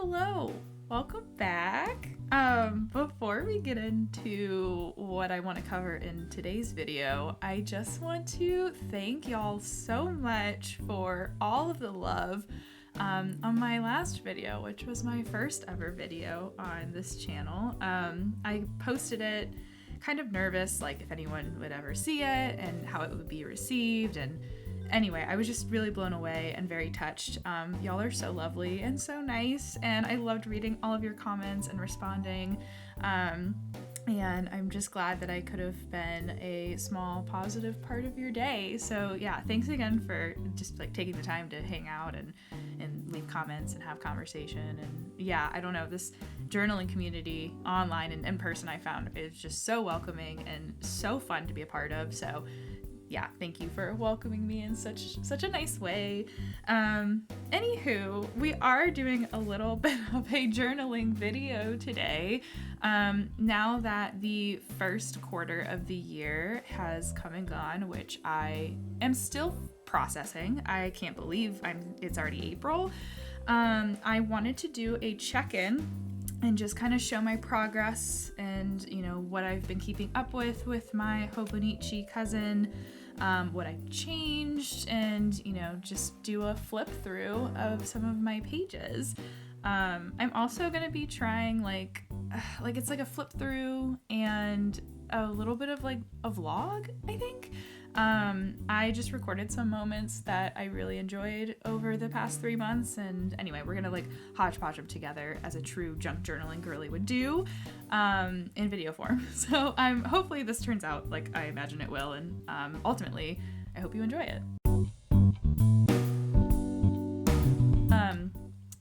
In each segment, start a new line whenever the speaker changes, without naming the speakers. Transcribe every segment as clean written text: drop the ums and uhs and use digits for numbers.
Hello. Welcome back. Before we get into what I want to cover in today's video, I just want to thank y'all so much for all of the love on my last video, which was my first ever video on this channel. I posted it kind of nervous, like if anyone would ever see it and how it would be received, and anyway, I was just really blown away and very touched. Y'all are so lovely and so nice, and I loved reading all of your comments and responding. And I'm just glad that I could have been a small positive part of your day. So yeah, thanks again for just like taking the time to hang out and leave comments and have conversation. And yeah, I don't know, this journaling community online and in person I found is just so welcoming and so fun to be a part of. So yeah, thank you for welcoming me in such a nice way. Anywho, we are doing a little bit of a journaling video today. Now that the first quarter of the year has come and gone, which I am still processing. I can't believe it's already April. I wanted to do a check-in and just kind of show my progress and, you know, what I've been keeping up with my hobonichi cousin, what I've changed, and, you know, just do a flip through of some of my pages. I'm also going to be trying like it's like a flip through and a little bit of like a vlog, I think. I just recorded some moments that I really enjoyed over the past 3 months, and anyway, we're gonna like hodgepodge them together as a true junk journaling girly would do, in video form. So hopefully this turns out like I imagine it will, and ultimately I hope you enjoy it.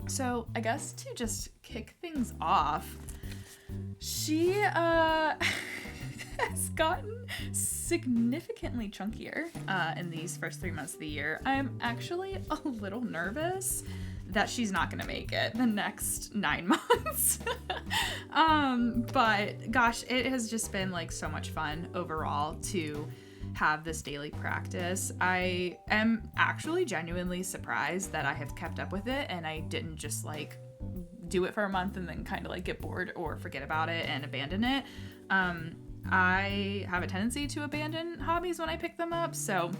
So I guess to just kick things off, she has gotten significantly chunkier in these first 3 months of the year. I'm actually a little nervous that she's not gonna make it the next 9 months. But gosh, it has just been like so much fun overall to have this daily practice. I am actually genuinely surprised that I have kept up with it and I didn't just like do it for a month and then kind of like get bored or forget about it and abandon it. I have a tendency to abandon hobbies when I pick them up. So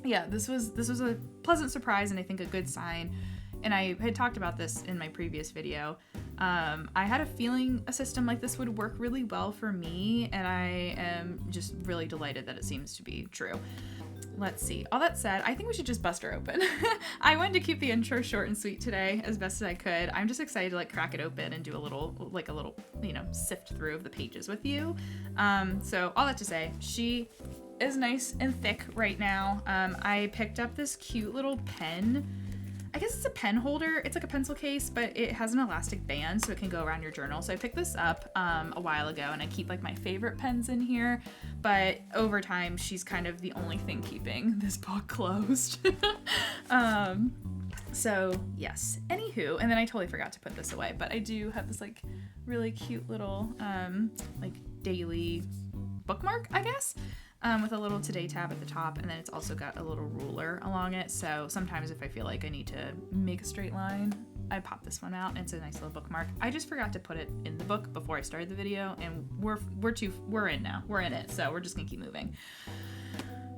yeah, this was a pleasant surprise and I think a good sign. And I had talked about this in my previous video. I had a feeling a system like this would work really well for me, and I am just really delighted that it seems to be true. Let's see. All that said, I think we should just bust her open. I wanted to keep the intro short and sweet today as best as I could. I'm just excited to like crack it open and do a little, you know, sift through of the pages with you. So all that to say, she is nice and thick right now. I picked up this cute little pen. I guess it's a pen holder. It's like a pencil case, but it has an elastic band so it can go around your journal. So I picked this up a while ago, and I keep like my favorite pens in here, but over time she's kind of the only thing keeping this book closed. So yes, anywho, and then I totally forgot to put this away, but I do have this like really cute little like daily bookmark, I guess. With a little today tab at the top, and then it's also got a little ruler along it, so sometimes if I feel like I need to make a straight line, I pop this one out, and it's a nice little bookmark. I just forgot to put it in the book before I started the video, and we're in now. We're in it, so we're just gonna keep moving.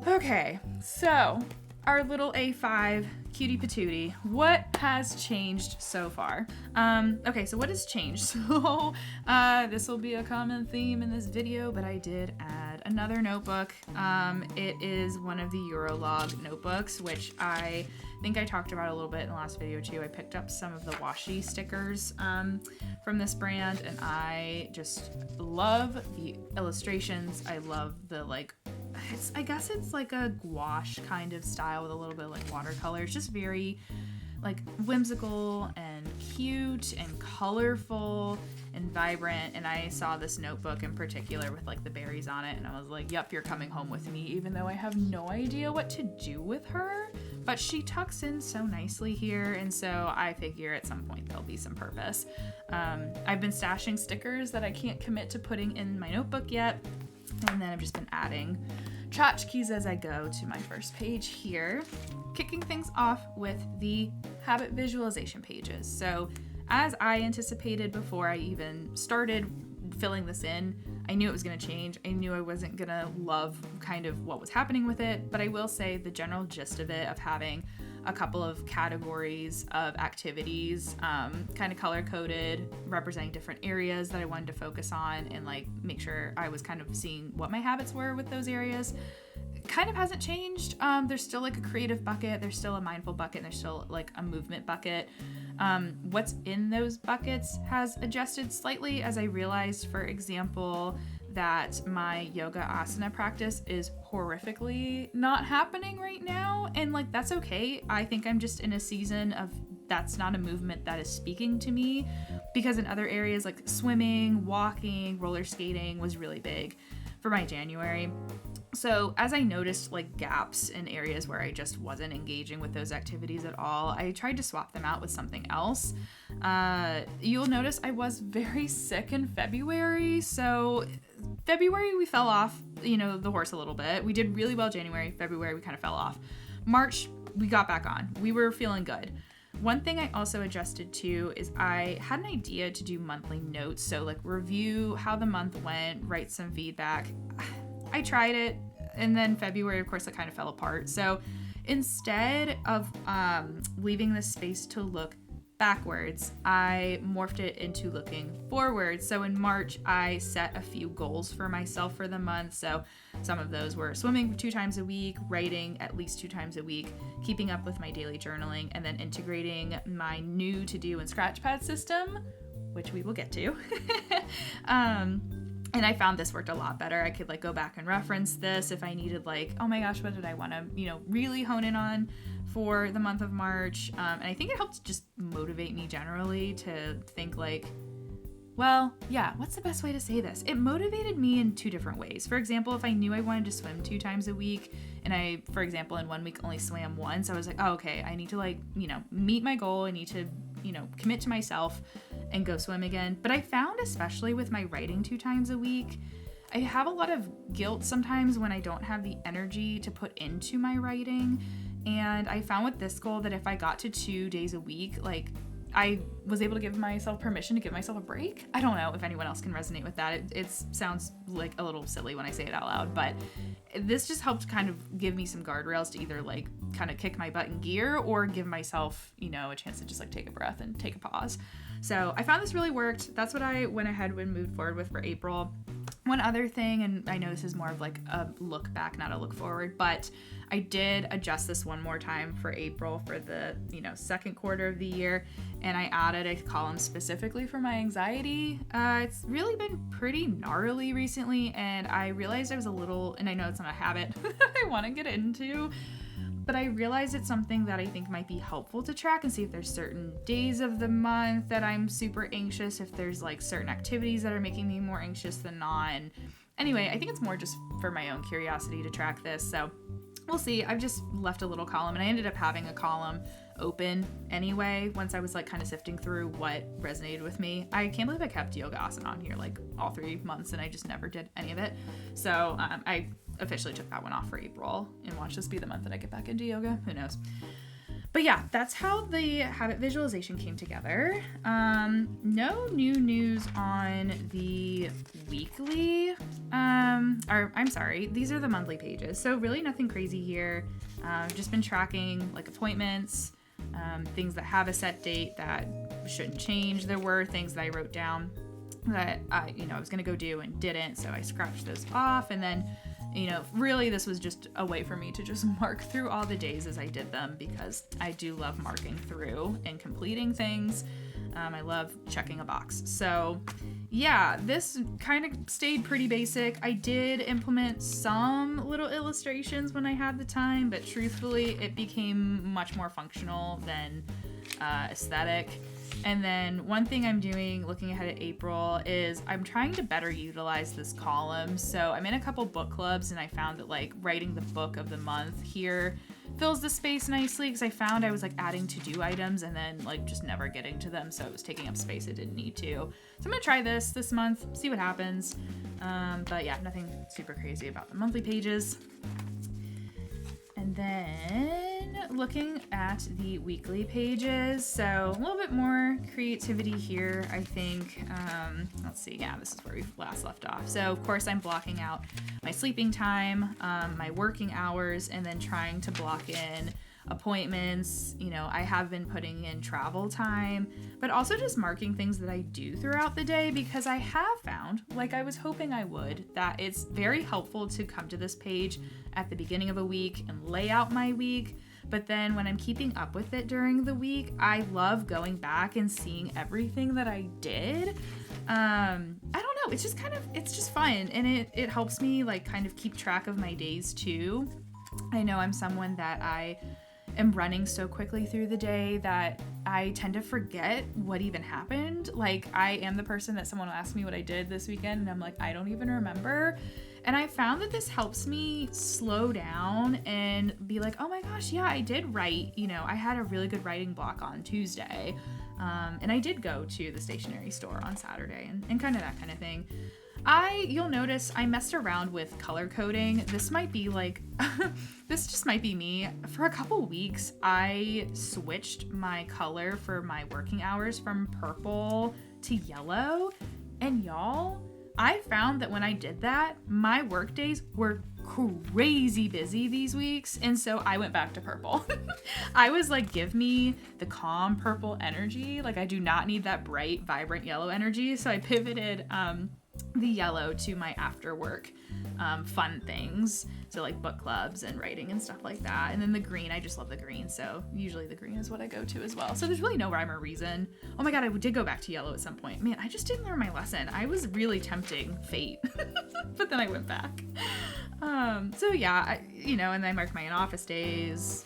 Okay, so our little A5 cutie patootie. What has changed so far? Okay, so what has changed? So this will be a common theme in this video, but I did add another notebook. It is one of the Eurolog notebooks, which I think I talked about a little bit in the last video too. I picked up some of the washi stickers from this brand, and I just love the illustrations. I love the like, I guess it's like a gouache kind of style with a little bit of like watercolor. It's just very like whimsical and cute and colorful and vibrant. And I saw this notebook in particular with like the berries on it, and I was like, yep, you're coming home with me, even though I have no idea what to do with her. But she tucks in so nicely here, and so I figure at some point there'll be some purpose. I've been stashing stickers that I can't commit to putting in my notebook yet, and then I've just been adding tchotchkes as I go to my first page here, kicking things off with the habit visualization pages. So as I anticipated before I even started filling this in, I knew it was going to change. I knew I wasn't going to love kind of what was happening with it, but I will say the general gist of it, of having a couple of categories of activities, kind of color coded, representing different areas that I wanted to focus on and like make sure I was kind of seeing what my habits were with those areas, kind of hasn't changed. There's still like a creative bucket, there's still a mindful bucket, and there's still like a movement bucket. What's in those buckets has adjusted slightly as I realized, for example, that my yoga asana practice is horrifically not happening right now. And like, that's okay. I think I'm just in a season of that's not a movement that is speaking to me, because in other areas like swimming, walking, roller skating was really big for my January. So as I noticed like gaps in areas where I just wasn't engaging with those activities at all, I tried to swap them out with something else. You'll notice I was very sick in February. So February we fell off, the horse a little bit. We did really well January. February we kind of fell off. March we got back on. We were feeling good. One thing I also adjusted to is I had an idea to do monthly notes. So like review how the month went, write some feedback. I tried it, and then February, of course, it kind of fell apart. So instead of leaving this space to look backwards, I morphed it into looking forward. So in March, I set a few goals for myself for the month. So some of those were swimming 2 times a week, writing at least 2 times a week, keeping up with my daily journaling, and then integrating my new to-do and scratchpad system, which we will get to. And I found this worked a lot better. I could like go back and reference this if I needed like, oh my gosh, what did I want to, really hone in on for the month of March. And I think it helped just motivate me generally to think like, well, yeah, what's the best way to say this? It motivated me in 2 different ways. For example, if I knew I wanted to swim 2 times a week and I, for example, in 1 week only swam once, I was like, oh, okay, I need to like, meet my goal. I need to, commit to myself and go swim again. But I found, especially with my writing 2 times a week, I have a lot of guilt sometimes when I don't have the energy to put into my writing. And I found with this goal that if I got to 2 days a week, like I was able to give myself permission to give myself a break. I don't know if anyone else can resonate with that. It sounds like a little silly when I say it out loud, but this just helped kind of give me some guardrails to either like kind of kick my butt in gear or give myself, a chance to just like take a breath and take a pause. So I found this really worked. That's what I went ahead and moved forward with for April. One other thing, and I know this is more of like a look back, not a look forward, but I did adjust this one more time for April for the, second quarter of the year, and I added a column specifically for my anxiety. It's really been pretty gnarly recently, and I realized I was a little, and I know it's not a habit I want to get into, but I realized it's something that I think might be helpful to track and see if there's certain days of the month that I'm super anxious, if there's like certain activities that are making me more anxious than not. And anyway, I think it's more just for my own curiosity to track this. So we'll see. I've just left a little column, and I ended up having a column open anyway once I was like kind of sifting through what resonated with me. I can't believe I kept yoga asana on here like all 3 months and I just never did any of it. So I officially took that one off for April, and watch this be the month that I get back into yoga. Who knows? But yeah, that's how the habit visualization came together. No new news on the weekly, these are the monthly pages. So really nothing crazy here. Just been tracking like appointments, things that have a set date that shouldn't change. There were things that I wrote down that I was gonna go do and didn't, so I scratched those off. And then really this was just a way for me to just mark through all the days as I did them, because I do love marking through and completing things. I love checking a box. So yeah, this kind of stayed pretty basic. I did implement some little illustrations when I had the time, but truthfully it became much more functional than aesthetic. And then one thing I'm doing looking ahead at April is I'm trying to better utilize this column. So I'm in a couple book clubs, and I found that like writing the book of the month here fills the space nicely, because I found I was like adding to-do items and then like just never getting to them. So it was taking up space it didn't need to. So I'm gonna try this month, see what happens. But yeah, nothing super crazy about the monthly pages. And then looking at the weekly pages, so a little bit more creativity here, I think. Let's see, yeah, this is where we last left off. So of course I'm blocking out my sleeping time, my working hours, and then trying to block in appointments. You know, I have been putting in travel time, but also just marking things that I do throughout the day, because I have found, like I was hoping I would, that it's very helpful to come to this page at the beginning of a week and lay out my week. But then when I'm keeping up with it during the week, I love going back and seeing everything that I did. I don't know, it's just fun, and it helps me like kind of keep track of my days too. I know I'm someone that I am running so quickly through the day that I tend to forget what even happened. Like, I am the person that someone will ask me what I did this weekend, and I'm like, I don't even remember. And I found that this helps me slow down and be like, oh my gosh, yeah, I did write. You know, I had a really good writing block on Tuesday. And I did go to the stationery store on Saturday and kind of that kind of thing. You'll notice I messed around with color coding. This might be like, this just might be me. For a couple weeks, I switched my color for my working hours from purple to yellow. And y'all, I found that when I did that, my work days were crazy busy these weeks, and so I went back to purple. I was like, give me the calm purple energy. Like, I do not need that bright, vibrant yellow energy. So I pivoted the yellow to my after work fun things, so like book clubs and writing and stuff like that. And then the green, I just love the green, so usually the green is what I go to as well. So there's really no rhyme or reason. Oh my god, I did go back to yellow at some point. Man, I just didn't learn my lesson. I was really tempting fate, but then I went back. So yeah, and then I mark my in-office days.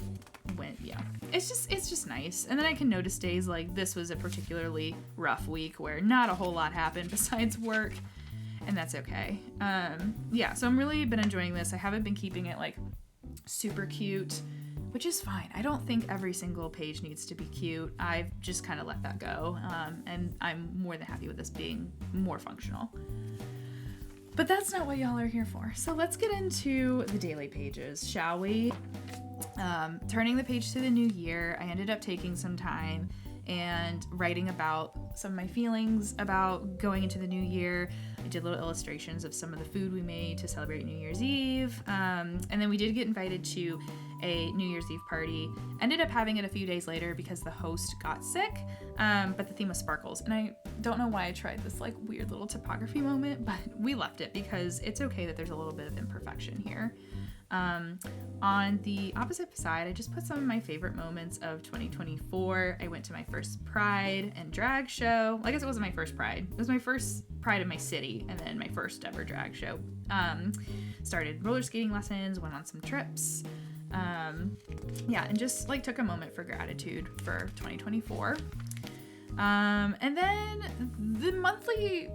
It's just nice. And then I can notice days like this was a particularly rough week where not a whole lot happened besides work, and that's okay. So I'm really been enjoying this. I haven't been keeping it like super cute, which is fine. I don't think every single page needs to be cute. I've just kind of let that go, and I'm more than happy with this being more functional. But that's not what y'all are here for. So let's get into the daily pages, shall we? Turning the page to the new year, I ended up taking some time and writing about some of my feelings about going into the new year. I did little illustrations of some of the food we made to celebrate New Year's Eve. And then we did get invited to a New Year's Eve party. Ended up having it a few days later because the host got sick, but the theme was sparkles. And I don't know why I tried this like weird little typography moment, but we left it because it's okay that there's a little bit of imperfection here. On the opposite side, I just put some of my favorite moments of 2024. I went to my first Pride and drag show. I guess it wasn't my first Pride. It was my first Pride in my city, and then my first ever drag show. Started roller skating lessons, went on some trips. And just like took a moment for gratitude for 2024. And then the monthly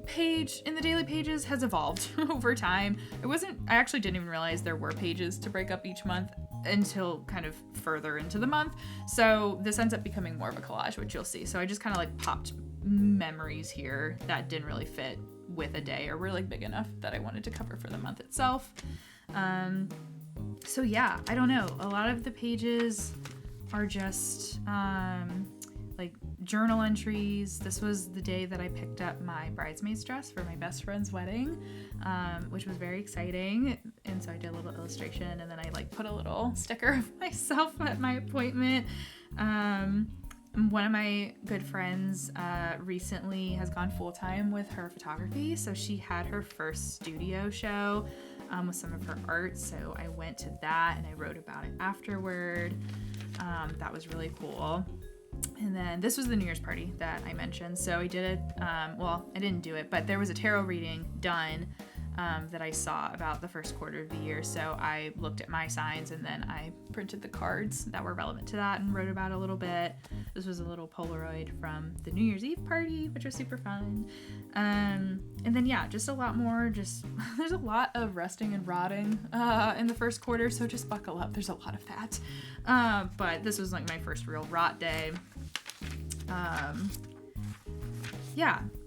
page in the daily pages has evolved over time. I actually didn't even realize there were pages to break up each month until kind of further into the month. So this ends up becoming more of a collage, which you'll see. So I just kind of like popped memories here that didn't really fit with a day or were like big enough that I wanted to cover for the month itself. So yeah, I don't know. A lot of the pages are just like journal entries. This was the day that I picked up my bridesmaid's dress for my best friend's wedding, which was very exciting. And so I did a little illustration, and then I like put a little sticker of myself at my appointment. One of my good friends recently has gone full-time with her photography, so she had her first studio show with some of her art, so I went to that and I wrote about it afterward. That was really cool. And then this was the New Year's party that I mentioned. So I did it, I didn't do it, but there was a tarot reading done that I saw about the first quarter of the year. So I looked at my signs and then I printed the cards that were relevant to that and wrote about it a little bit. This was a little Polaroid from the New Year's Eve party, which was super fun. And then, just a lot more, there's a lot of resting and rotting in the first quarter. So just buckle up. There's a lot of that. But this was like my first real rot day.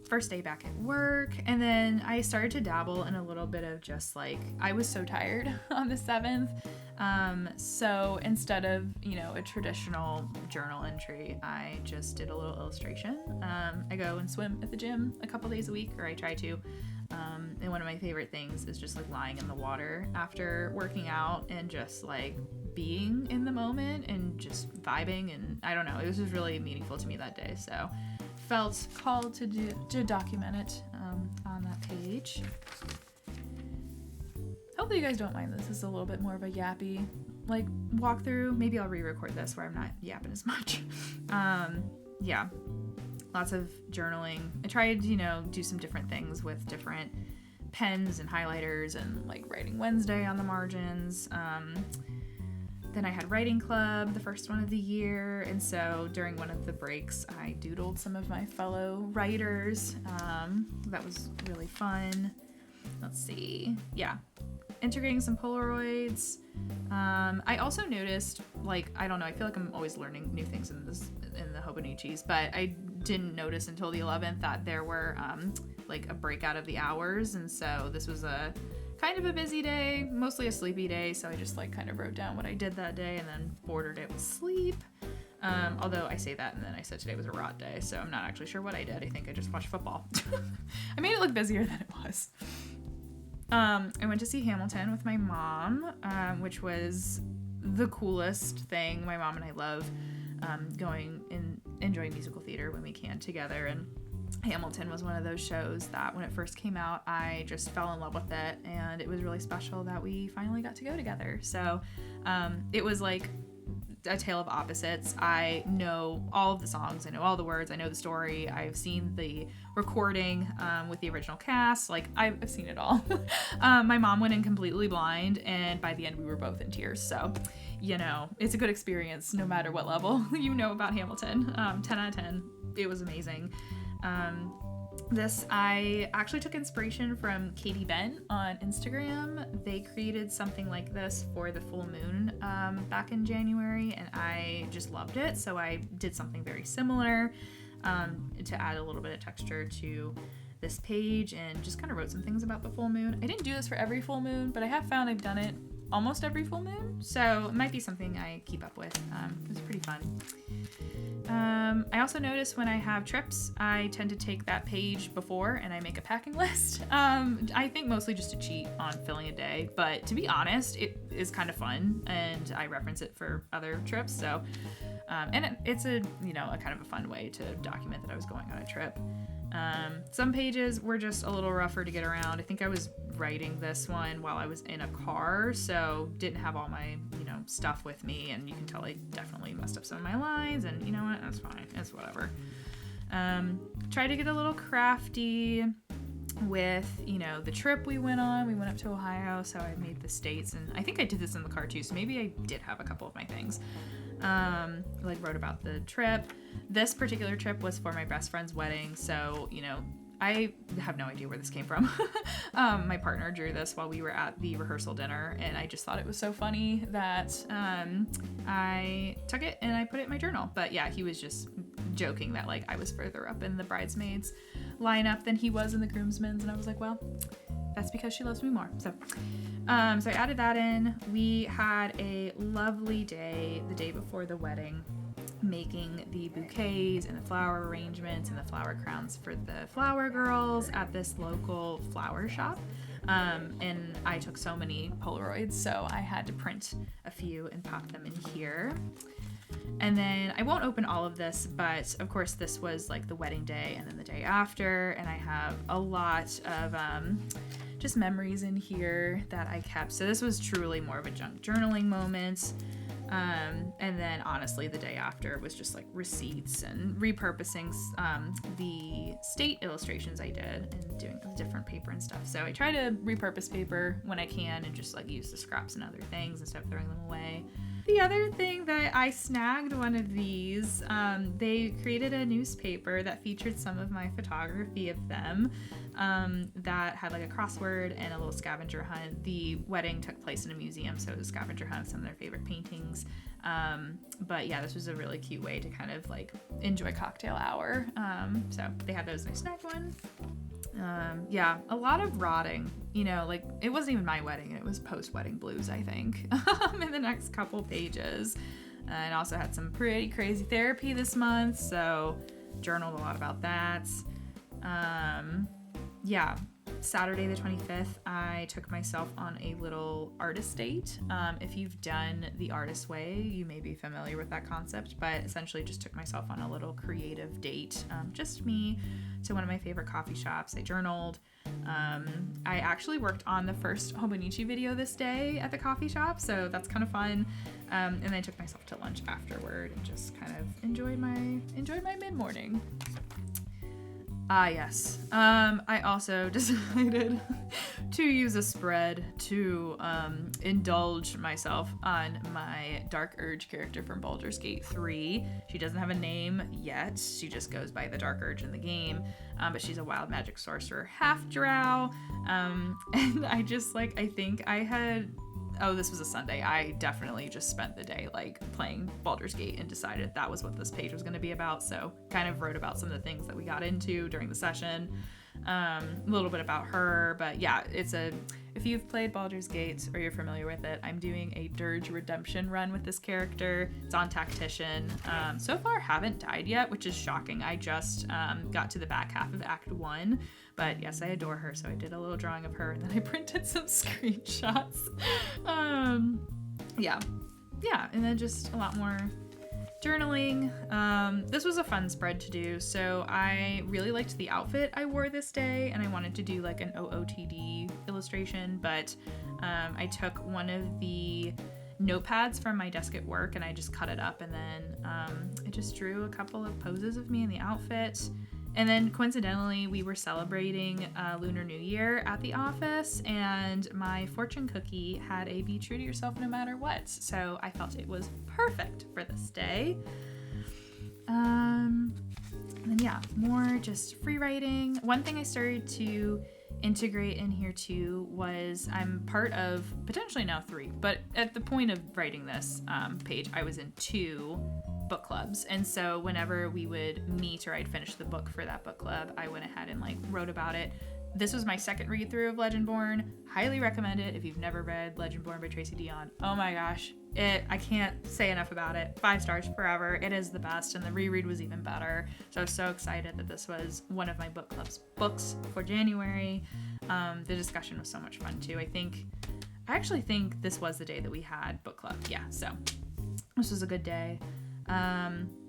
First day back at work, and then I started to dabble in a little bit of just like, I was so tired on the 7th, So instead of, a traditional journal entry, I just did a little illustration. I go and swim at the gym a couple days a week, or I try to. And one of my favorite things is just like lying in the water after working out and just like being in the moment and just vibing. And I don't know, it was just really meaningful to me that day. So felt called to document it on that page. Hopefully you guys don't mind this. This is a little bit more of a yappy like walkthrough. Maybe I'll re-record this where I'm not yapping as much. Yeah, lots of journaling. I tried, do some different things with different pens and highlighters and like writing Wednesday on the margins. Then I had writing club, the first one of the year, and so during one of the breaks I doodled some of my fellow writers. That was really fun. Let's see. Yeah. Integrating some Polaroids. I also noticed, I don't know, I feel like I'm always learning new things in the hobonichis, but I didn't notice until the 11th that there were a breakout of the hours, and so this was a kind of a busy day, mostly a sleepy day, so I just kind of wrote down what I did that day and then bordered it with sleep. Although I say that and then I said today was a rot day, so I'm not actually sure what I did. I think I just watched football. I made it look busier than it was. I went to see Hamilton with my mom, which was the coolest thing. My mom and I love going and enjoying musical theater when we can together, and Hamilton was one of those shows that when it first came out, I just fell in love with it, and it was really special that we finally got to go together. So it was like a tale of opposites. I know all of the songs, I know all the words, I know the story, I've seen the recording with the original cast, I've seen it all. My mom went in completely blind, and by the end we were both in tears, so it's a good experience no matter what level about Hamilton. 10 out of 10. It was amazing. I actually took inspiration from Katie Bent on Instagram. They created something like this for the full moon back in January, and I just loved it. So I did something very similar to add a little bit of texture to this page, and just kind of wrote some things about the full moon. I didn't do this for every full moon, but I have found I've done it almost every full moon, so it might be something I keep up with. It's pretty fun. I also notice when I have trips, I tend to take that page before and I make a packing list. I think mostly just to cheat on filling a day, but to be honest, it is kind of fun, and I reference it for other trips. So, and it's a kind of a fun way to document that I was going on a trip. Some pages were just a little rougher to get around. I think I was writing this one while I was in a car, so didn't have all my stuff with me, and you can tell I definitely messed up some of my lines, and you know what, that's fine, it's whatever. Tried to get a little crafty with the trip we went on. We went up to Ohio, so I made the states, and I think I did this in the car too, so maybe I did have a couple of my things. Wrote about the trip. This particular trip was for my best friend's wedding, so I have no idea where this came from. My partner drew this while we were at the rehearsal dinner, and I just thought it was so funny that I took it and I put it in my journal. But yeah, he was just joking that I was further up in the bridesmaids lineup than he was in the groomsmen's, and I was like, well, that's because she loves me more. So I added that in. We had a lovely day the day before the wedding, making the bouquets and the flower arrangements and the flower crowns for the flower girls at this local flower shop. And I took so many Polaroids, so I had to print a few and pop them in here. And then I won't open all of this, but of course this was the wedding day and then the day after, and I have a lot of just memories in here that I kept. So this was truly more of a junk journaling moment. And then honestly the day after was just receipts and repurposing the state illustrations I did and doing different paper and stuff. So I try to repurpose paper when I can and just use the scraps and other things instead of throwing them away. The other thing that I snagged one of these, they created a newspaper that featured some of my photography of them, that had a crossword and a little scavenger hunt. The wedding took place in a museum, so it was a scavenger hunt of some of their favorite paintings. But yeah, this was a really cute way to kind of enjoy cocktail hour. So they had those, and I snagged one. Yeah, a lot of rotting, you know, like it wasn't even my wedding, it was post-wedding blues, I think, in the next couple pages. And also had some pretty crazy therapy this month, so journaled a lot about that. Yeah, Saturday the 25th, I took myself on a little artist date. If you've done the artist way, you may be familiar with that concept, but essentially just took myself on a little creative date, just me, to one of my favorite coffee shops. I journaled. I actually worked on the first hobonichi video this day at the coffee shop, so that's kind of fun. And then I took myself to lunch afterward and just kind of enjoyed my mid-morning. Yes. I also decided to use a spread to indulge myself on my Dark Urge character from Baldur's Gate 3. She doesn't have a name yet. She just goes by the Dark Urge in the game. But she's a wild magic sorcerer, half drow. And I just, like, I think I had... Oh, this was a Sunday. I definitely just spent the day like playing Baldur's Gate and decided that was what this page was going to be about. So kind of wrote about some of the things that we got into during the session, a little bit about her. But yeah, if you've played Baldur's Gate or you're familiar with it, I'm doing a Dirge redemption run with this character. It's on Tactician. So far haven't died yet, which is shocking. I just got to the back half of Act 1. But yes, I adore her, so I did a little drawing of her, and then I printed some screenshots. Yeah, and then just a lot more journaling. This was a fun spread to do, so I really liked the outfit I wore this day, and I wanted to do like an OOTD illustration, but I took one of the notepads from my desk at work, and I just cut it up, and then I just drew a couple of poses of me in the outfit. And then coincidentally, we were celebrating Lunar New Year at the office, and my fortune cookie had a be true to yourself no matter what. So I felt it was perfect for this day. And then yeah, more just free writing. One thing I started to integrate in here too was I'm part of potentially now 3, but at the point of writing this page, I was in 2 book clubs, and so whenever we would meet or I'd finish the book for that book club, I went ahead and like wrote about it. This was my second read through of Legendborn. Highly recommend it if you've never read Legendborn by Tracy Deonn. Oh my gosh, I can't say enough about it. 5 stars forever. It is the best, and the reread was even better. So I was so excited that this was one of my book club's books for January. The discussion was so much fun too. I actually think this was the day that we had book club. Yeah, so this was a good day.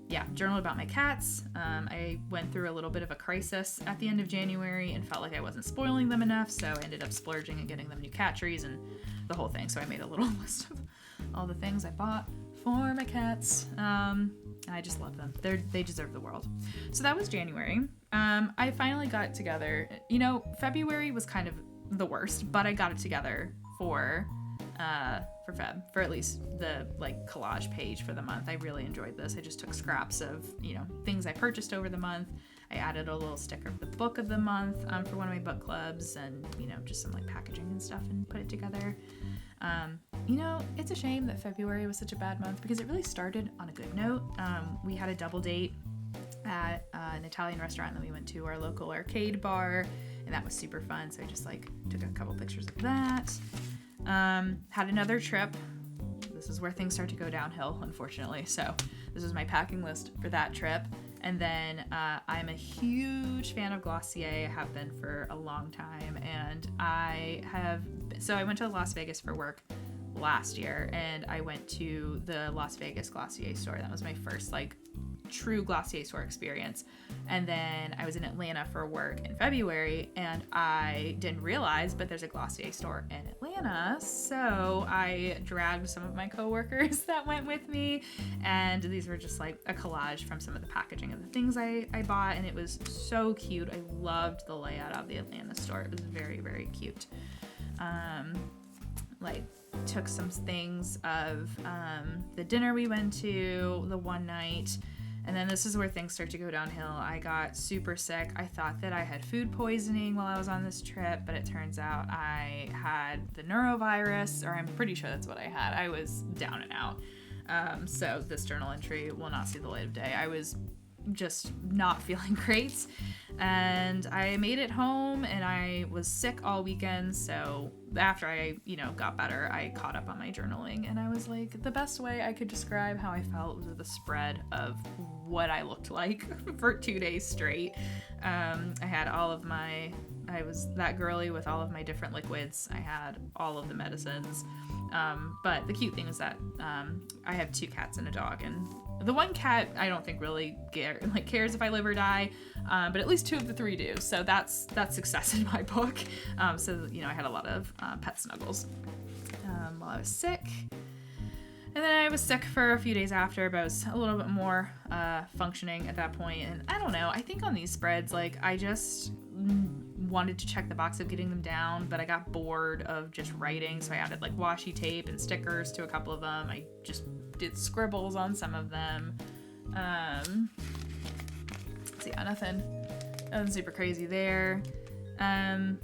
Yeah, journaled about my cats. I went through a little bit of a crisis at the end of January and felt like I wasn't spoiling them enough, so I ended up splurging and getting them new cat trees and the whole thing. So I made a little list of all the things I bought for my cats. And I just love them. They deserve the world. So that was January. I finally got it together. You know, February was kind of the worst, but I got it together for Feb, for at least the like collage page for the month. I really enjoyed this. I just took scraps of, you know, things I purchased over the month. I added a little sticker of the book of the month for one of my book clubs, and, you know, just some like packaging and stuff, and put it together. You know, it's a shame that February was such a bad month because it really started on a good note. We had a double date at an Italian restaurant that we went to, our local arcade bar, and that was super fun. So I just like took a couple pictures of that. Had another trip. This is where things start to go downhill, unfortunately. So this was my packing list for that trip. And then I'm a huge fan of Glossier. I have been for a long time. And I went to Las Vegas for work last year, and I went to the Las Vegas Glossier store. That was my first like true Glossier store experience. And then I was in Atlanta for work in February, and I didn't realize, but there's a Glossier store in Atlanta. So I dragged some of my coworkers that went with me, and these were just like a collage from some of the packaging of the things I bought, and it was so cute. I loved the layout of the Atlanta store. It was very, very cute. Like took some things of the dinner we went to the one night. And then this is where things start to go downhill. I got super sick. I thought that I had food poisoning while I was on this trip, but it turns out I had the neurovirus, or I'm pretty sure that's what I had. I was down and out. So this journal entry will not see the light of day. I was just not feeling great. And I made it home, and I was sick all weekend, so after I, got better, I caught up on my journaling, and I was like, the best way I could describe how I felt was with a spread of what I looked like for 2 days straight. I had I was that girly with all of my different liquids. I had all of the medicines. But the cute thing is that I have 2 cats and a dog, and the one cat I don't think really cares if I live or die, but at least 2 of the 3 do. So that's success in my book. So I had a lot of pet snuggles while I was sick. And then I was sick for a few days after, but I was a little bit more functioning at that point. And I don't know, I think on these spreads, I just wanted to check the box of getting them down, but I got bored of just writing, so I added washi tape and stickers to a couple of them. I just did scribbles on some of them. So yeah, nothing super crazy there. And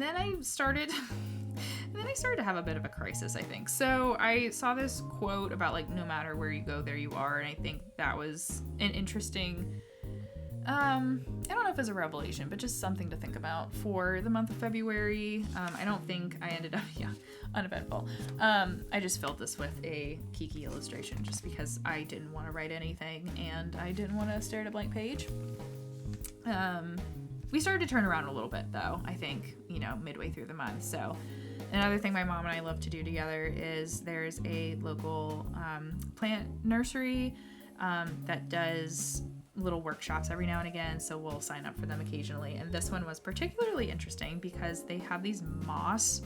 then I started to have a bit of a crisis, I think. So I saw this quote about no matter where you go, there you are, and I think that was an interesting, I don't know if it's a revelation, but just something to think about for the month of February. I don't think I ended up, uneventful. I just filled this with a Kiki illustration just because I didn't want to write anything and I didn't want to stare at a blank page. We started to turn around a little bit though, I think, midway through the month. So another thing my mom and I love to do together is there's a local plant nursery that does little workshops every now and again, so we'll sign up for them occasionally. And this one was particularly interesting because they have these moss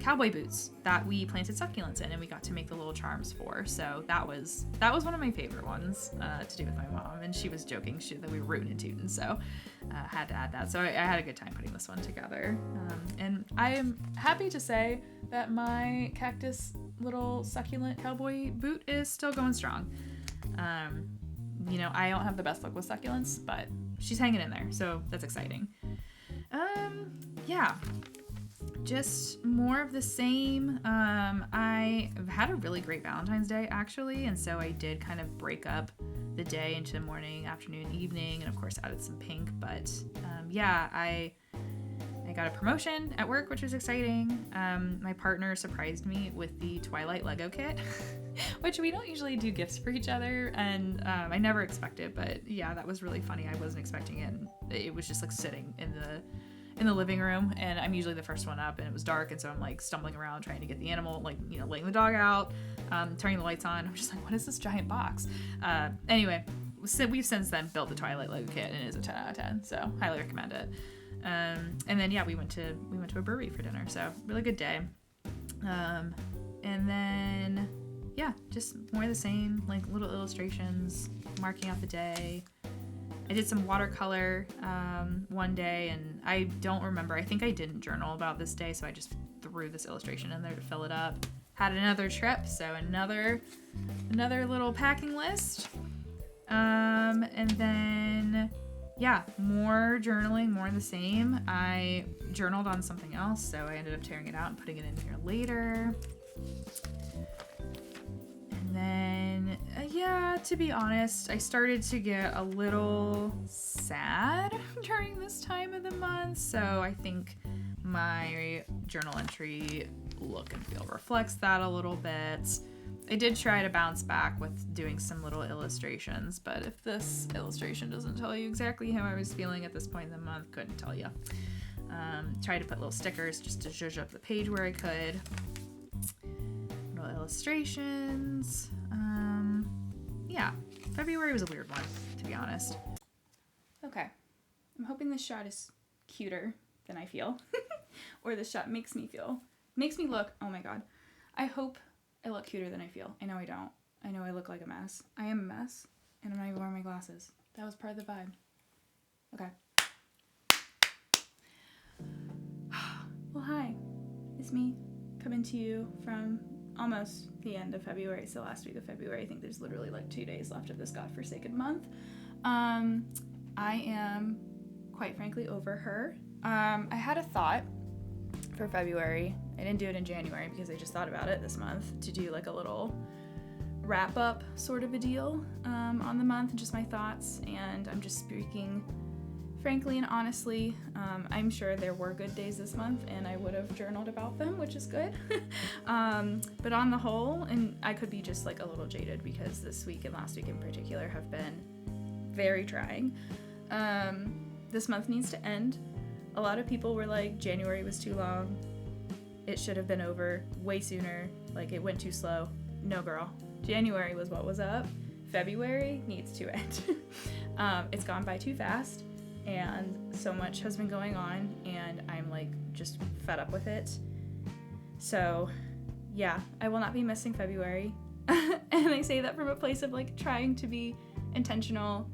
cowboy boots that we planted succulents in, and we got to make the little charms for. So that was one of my favorite ones to do with my mom, and she was joking that we were rootin' and tootin', so had to add that. So I had a good time putting this one together, and I am happy to say that my cactus little succulent cowboy boot is still going strong. I don't have the best luck with succulents, but she's hanging in there, so that's exciting. Just more of the same. I had a really great Valentine's Day, actually, and so I did kind of break up the day into morning, afternoon, evening, and of course added some pink, but I got a promotion at work, which was exciting. My partner surprised me with the Twilight Lego kit, which we don't usually do gifts for each other, and I never expect it, but yeah, that was really funny. I wasn't expecting it, and it was just sitting in the living room, and I'm usually the first one up, and it was dark, and so I'm stumbling around trying to get the animal, laying the dog out, turning the lights on. I'm just what is this giant box? Anyway, so we've since then built the Twilight Lego kit, and it is a 10 out of 10, so highly recommend it. And then we went to a brewery for dinner, so really good day. And then just more of the same, little illustrations, marking out the day. I did some watercolor one day, and I don't remember. I think I didn't journal about this day, so I just threw this illustration in there to fill it up. Had another trip, so another little packing list. And then more journaling, more of the same. I journaled on something else, so I ended up tearing it out and putting it in here later. And then, to be honest, I started to get a little sad during this time of the month, so I think my journal entry look and feel reflects that a little bit. I did try to bounce back with doing some little illustrations, but if this illustration doesn't tell you exactly how I was feeling at this point in the month, couldn't tell you. Tried to put little stickers just to zhuzh up the page where I could. Little illustrations. February was a weird one, to be honest. Okay, I'm hoping this shot is cuter than I feel, or this shot makes me look, oh my god. I hope I look cuter than I feel. I know I don't. I know I look like a mess. I am a mess, and I'm not even wearing my glasses. That was part of the vibe. Okay. Well, hi. It's me coming to you from almost the end of February. It's the last week of February. I think there's literally 2 days left of this godforsaken month. I am, quite frankly, over her. I had a thought for February. I didn't do it in January because I just thought about it this month to do a little wrap up sort of a deal on the month, just my thoughts, and I'm just speaking frankly and honestly. I'm sure there were good days this month and I would have journaled about them, which is good. But on the whole, and I could be just like a little jaded because this week and last week in particular have been very trying. This month needs to end. A lot of people were like, January was too long. It should have been over way sooner. Like, it went too slow. No, girl. January was what was up. February needs to end. It's gone by too fast, and so much has been going on, and I'm like just fed up with it. So yeah, I will not be missing February. And I say that from a place of like trying to be intentional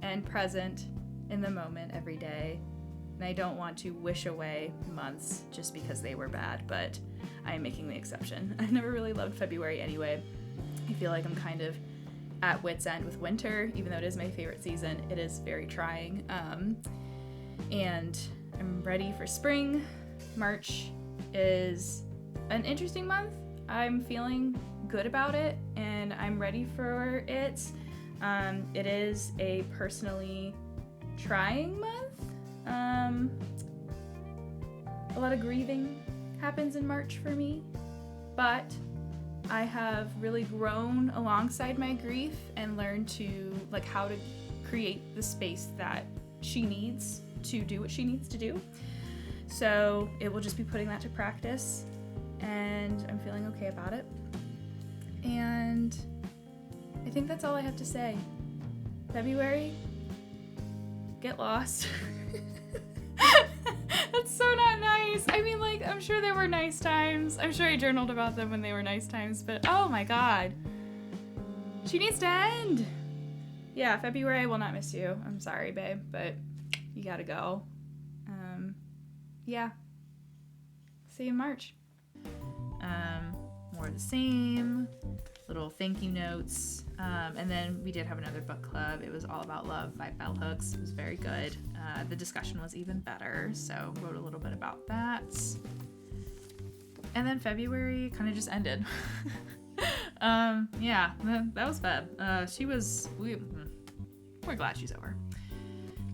and present in the moment every day. And I don't want to wish away months just because they were bad, but I am making the exception. I've never really loved February anyway. I feel like I'm kind of at wit's end with winter, even though it is my favorite season. It is very trying. And I'm ready for spring. March is an interesting month. I'm feeling good about it and I'm ready for it. It is a personally trying month. A lot of grieving happens in March for me, but I have really grown alongside my grief and learned to like how to create the space that she needs to do what she needs to do. So it will just be putting that to practice, and I'm feeling okay about it. And I think that's all I have to say. February, get lost. That's so not nice. I mean, like, I'm sure there were nice times. I'm sure I journaled about them when they were nice times, but oh my god. She needs to end. Yeah, February, I will not miss you. I'm sorry, babe, but you gotta go. Yeah. See you in March. More of the same. Little thank you notes. And then we did have another book club. It was All About Love by Bell Hooks. It was very good. The discussion was even better, so wrote a little bit about that. And then February kind of just ended. Yeah, that was Feb. We're glad she's over.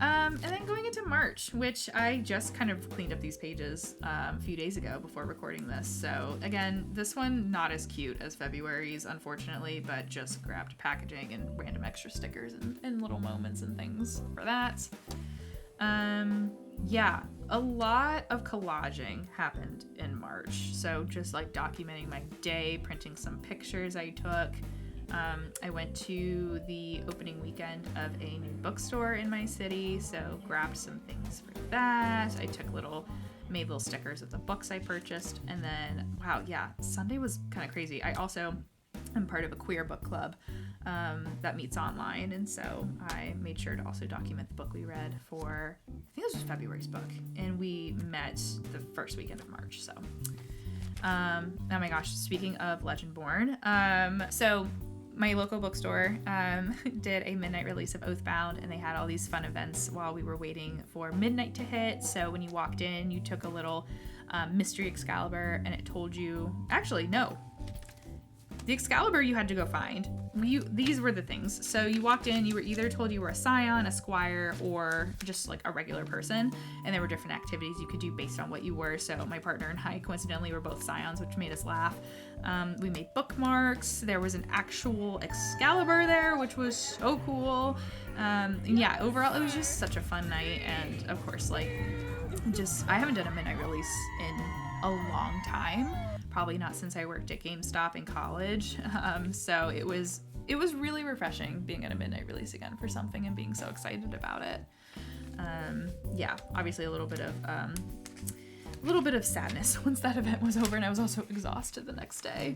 And then going into March, which I just kind of cleaned up these pages a few days ago before recording this. So again, this one not as cute as February's, unfortunately, but just grabbed packaging and random extra stickers and little moments and things for that. Yeah, a lot of collaging happened in March. So just like documenting my day, printing some pictures I took. I went to the opening weekend of a new bookstore in my city, so grabbed some things for that. I made little stickers of the books I purchased, and then, wow, yeah, Sunday was kind of crazy. I also am part of a queer book club that meets online, and so I made sure to also document the book we read for, I think this was February's book, and we met the first weekend of March, so. Oh my gosh, speaking of Legendborn, so my local bookstore did a midnight release of Oathbound, and they had all these fun events while we were waiting for midnight to hit. So when you walked in, you took a little mystery Excalibur, and it told you, actually, no. The Excalibur you had to go find. These were the things. So you walked in, you were either told you were a scion, a squire, or just like a regular person. And there were different activities you could do based on what you were. So my partner and I coincidentally were both scions, which made us laugh. We made bookmarks. There was an actual Excalibur there, which was so cool. Yeah, overall, it was just such a fun night. And of course, like, I haven't done a midnight release in a long time. Probably not since I worked at GameStop in college. So it was really refreshing being at a midnight release again for something and being so excited about it. Yeah, obviously a little bit of sadness once that event was over, and I was also exhausted the next day.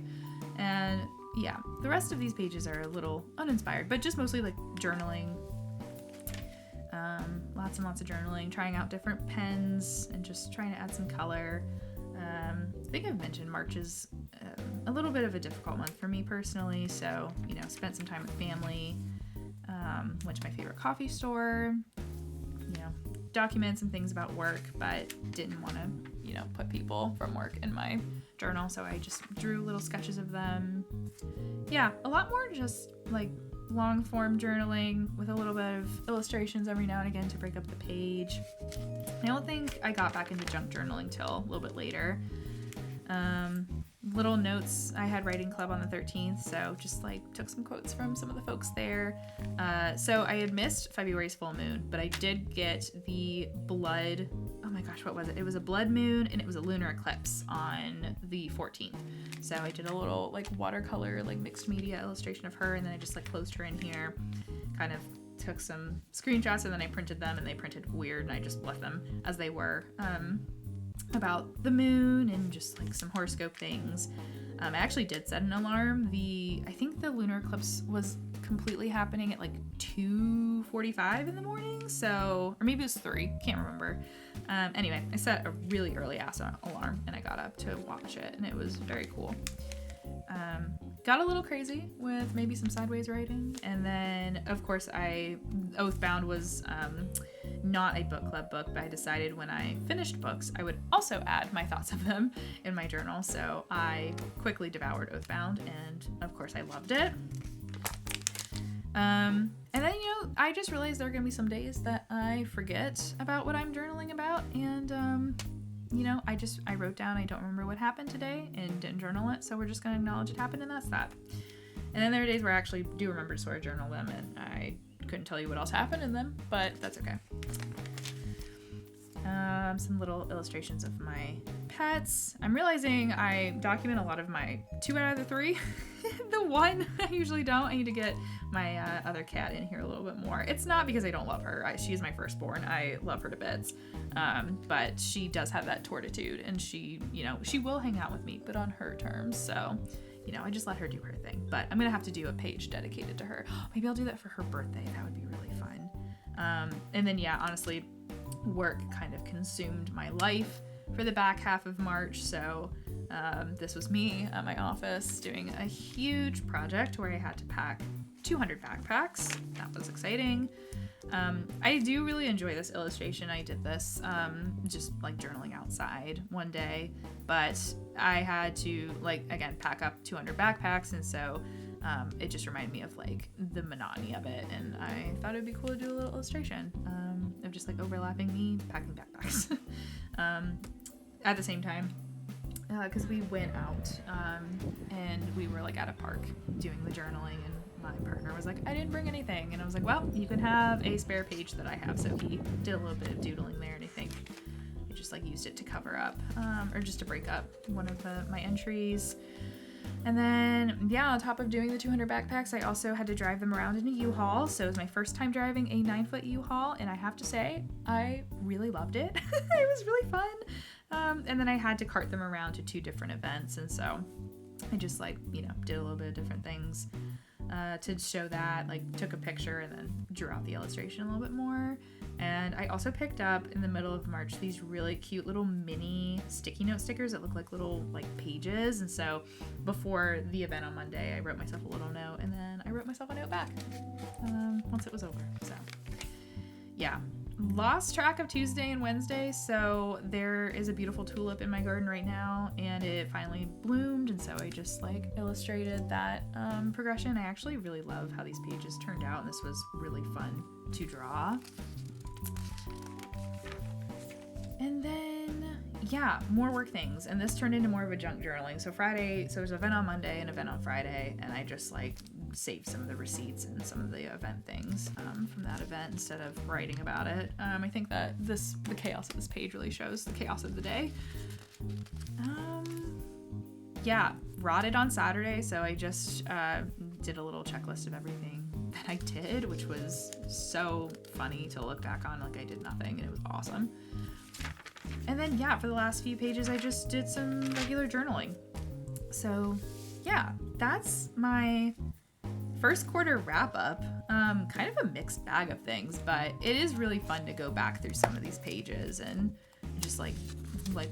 And yeah, the rest of these pages are a little uninspired, but just mostly like journaling. Lots and lots of journaling, trying out different pens and just trying to add some color. I think I've mentioned March is a little bit of a difficult month for me personally, so, spent some time with family, went to my favorite coffee store, document some things about work, but didn't want to, put people from work in my journal. So I just drew little sketches of them. Yeah, a lot more just like long form journaling with a little bit of illustrations every now and again to break up the page. I don't think I got back into junk journaling till a little bit later. Little notes. I had writing club on the 13th, so just like took some quotes from some of the folks there. So I had missed February's full moon, but I did get the blood. Oh my gosh, what was it? It was a blood moon and it was a lunar eclipse on the 14th. So I did a little like watercolor, like mixed media illustration of her, and then I just like closed her in here, kind of took some screenshots, and then I printed them, and they printed weird, and I just left them as they were. About the moon and just like some horoscope things. I actually did set an alarm. I think the lunar eclipse was completely happening at like 2:45 in the morning, so, or maybe it was 3, can't remember. Anyway, I set a really early ass alarm and I got up to watch it, and it was very cool. Got a little crazy with maybe some sideways writing, and then of course Oathbound was not a book club book, but I decided when I finished books I would also add my thoughts of them in my journal, so I quickly devoured Oathbound, and of course I loved it. And then, I just realized there are gonna be some days that I forget about what I'm journaling about, and I wrote down I don't remember what happened today and didn't journal it, so we're just gonna acknowledge it happened, and that's that. And then there are days where I actually do remember to sort of journal them, and I couldn't tell you what else happened in them, but that's okay. Some little illustrations of my pets. I'm realizing I document a lot of my 2 out of the 3. The one I usually don't. I need to get my other cat in here a little bit more. It's not because I don't love her. She is my firstborn. I love her to bits. But she does have that tortitude, and she will hang out with me, but on her terms. So, I just let her do her thing. But I'm going to have to do a page dedicated to her. Maybe I'll do that for her birthday. That would be really fun. And then, honestly, work kind of consumed my life for the back half of March. So this was me at my office doing a huge project where I had to pack 200 backpacks. That was exciting. I do really enjoy this illustration. I did this just like journaling outside one day, but I had to pack up 200 backpacks, and so it just reminded me of like the monotony of it, and I thought it'd be cool to do a little illustration of just like overlapping me packing backpacks at the same time, because we went out and we were like at a park doing the journaling, and my partner was like, I didn't bring anything, and I was like, well, you can have a spare page that I have. So he did a little bit of doodling there, and I think I just like used it to cover up or just to break up one of my entries. And then, on top of doing the 200 backpacks, I also had to drive them around in a U-Haul. So it was my first time driving a 9-foot U-Haul, and I have to say, I really loved it. It was really fun. And then I had to cart them around to 2 different events, and so I just did a little bit of different things to show that, took a picture and then drew out the illustration a little bit more. And I also picked up in the middle of March these really cute little mini sticky note stickers that look like little pages. And so before the event on Monday, I wrote myself a little note, and then I wrote myself a note back once it was over. So lost track of Tuesday and Wednesday. So there is a beautiful tulip in my garden right now, and it finally bloomed, and so I just illustrated that progression. I actually really love how these pages turned out, and this was really fun to draw. And then, more work things. And this turned into more of a junk journaling. So there's an event on Monday and an event on Friday, and I just saved some of the receipts and some of the event things from that event instead of writing about it. I think that the chaos of this page really shows the chaos of the day. Rotted on Saturday, so I just did a little checklist of everything that I did, which was so funny to look back on. I did nothing, and it was awesome. And then, for the last few pages, I just did some regular journaling. So, that's my first quarter wrap up. Kind of a mixed bag of things, but it is really fun to go back through some of these pages and just what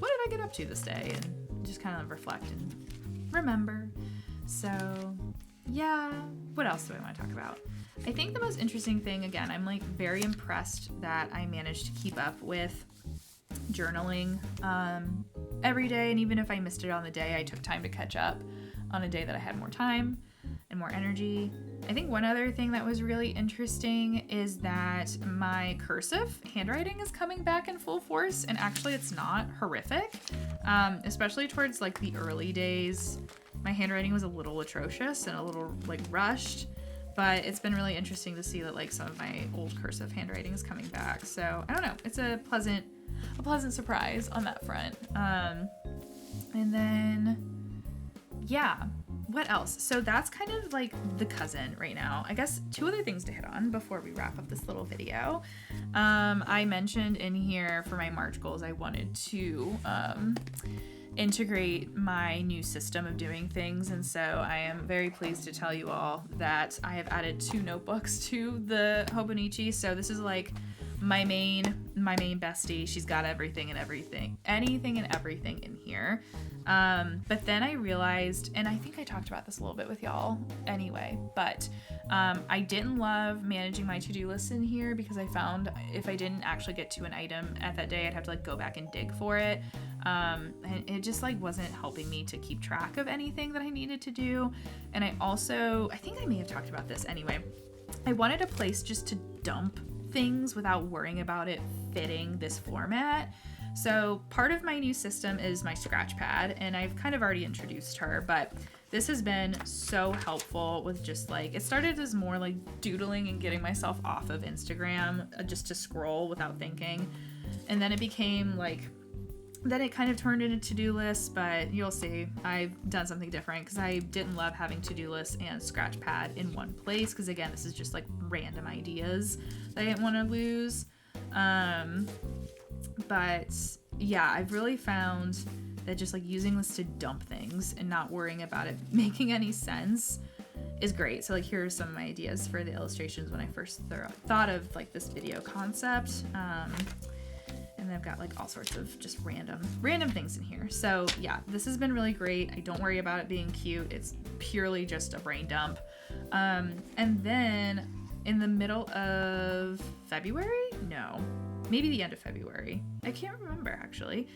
did I get up to this day, and just kind of reflect and remember. So, what else do I want to talk about? I think the most interesting thing, again, I'm like very impressed that I managed to keep up with journaling every day. And even if I missed it on the day, I took time to catch up on a day that I had more time and more energy. I think one other thing that was really interesting is that my cursive handwriting is coming back in full force, and actually it's not horrific, especially towards like the early days. My handwriting was a little atrocious and a little like rushed, but it's been really interesting to see that like some of my old cursive handwriting is coming back. So I don't know, it's a pleasant surprise on that front. And then yeah, what else? So that's kind of like the cousin right now. I guess two other things to hit on before we wrap up this little video. I mentioned in here for my March goals, I wanted to integrate my new system of doing things, and so I am very pleased to tell you all that I have added 2 notebooks to the hobonichi. So this is like my main bestie. She's got anything and everything in here. But then I realized, and I think I talked about this a little bit with y'all anyway, but I didn't love managing my to-do list in here because I found if I didn't actually get to an item at that day, I'd have to like go back and dig for it. And it just like wasn't helping me to keep track of anything that I needed to do. And I think I may have talked about this anyway. I wanted a place just to dump things without worrying about it fitting this format. So part of my new system is my scratchpad, and I've kind of already introduced her, but this has been so helpful with just like, it started as more like doodling and getting myself off of Instagram just to scroll without thinking. And then it became like, then it kind of turned into to-do lists, but you'll see I've done something different because I didn't love having to-do lists and scratchpad in one place, because again, this is just like random ideas that I didn't want to lose. But yeah, I've really found that just like using this to dump things and not worrying about it making any sense is great. So like here are some of my ideas for the illustrations when I first thought of like this video concept. And I've got like all sorts of just random things in here. So yeah, this has been really great. I don't worry about it being cute. It's purely just a brain dump. And then in the middle of February? No, maybe the end of February. I can't remember actually.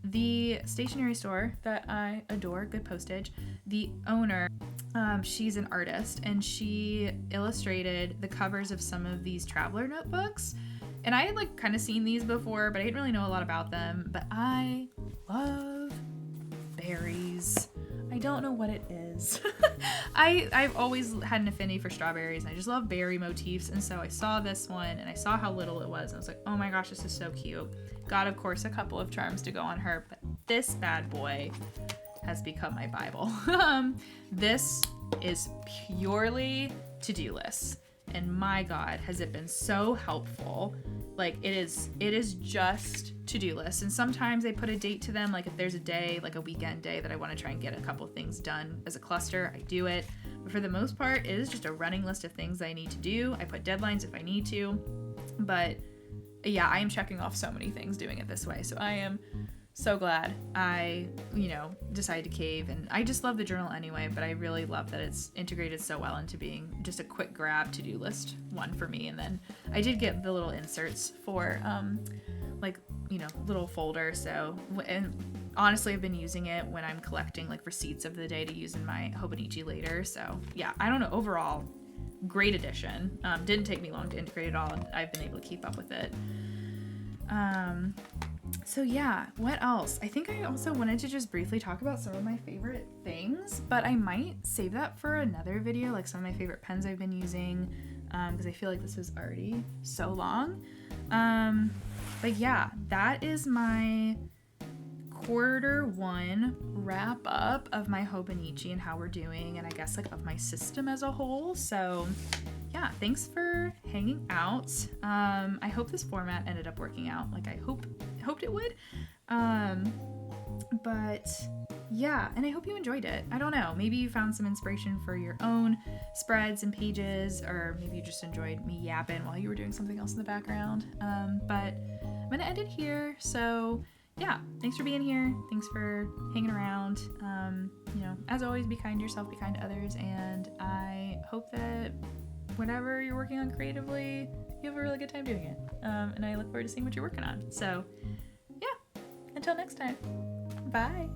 The stationery store that I adore, good postage, the owner, she's an artist, and she illustrated the covers of some of these traveler notebooks. And I had like kind of seen these before, but I didn't really know a lot about them. But I love berries. I don't know what it is. I've always had an affinity for strawberries, and I just love berry motifs. And so I saw this one, and I saw how little it was, and I was like, oh my gosh, this is so cute. Got, of course, a couple of charms to go on her, but this bad boy has become my Bible. This is purely to-do lists. And my God, has it been so helpful. Like it is just to-do lists. And sometimes I put a date to them. Like if there's a day, like a weekend day that I want to try and get a couple things done as a cluster, I do it. But for the most part, it is just a running list of things I need to do. I put deadlines if I need to. But yeah, I am checking off so many things doing it this way. So I am so glad I, decided to cave, and I just love the journal anyway, but I really love that it's integrated so well into being just a quick grab to-do list one for me. And then I did get the little inserts for, little folder. So, and honestly, I've been using it when I'm collecting like receipts of the day to use in my hobonichi later. So yeah, I don't know, overall, great addition. Didn't take me long to integrate it all, and I've been able to keep up with it. So yeah, what else? I think I also wanted to just briefly talk about some of my favorite things, but I might save that for another video, like some of my favorite pens I've been using, because I feel like this is already so long. But yeah, that is my Q1 wrap up of my hobonichi and how we're doing, and I guess like of my system as a whole. So yeah, thanks for hanging out. I hope this format ended up working out like I hoped it would. But yeah, and I hope you enjoyed it. I don't know, maybe you found some inspiration for your own spreads and pages, or maybe you just enjoyed me yapping while you were doing something else in the background. But I'm gonna end it here. So yeah, thanks for being here. Thanks for hanging around. You know, as always, be kind to yourself, be kind to others, and I hope that whatever you're working on creatively, you have a really good time doing it. And I look forward to seeing what you're working on. So, yeah, until next time, bye.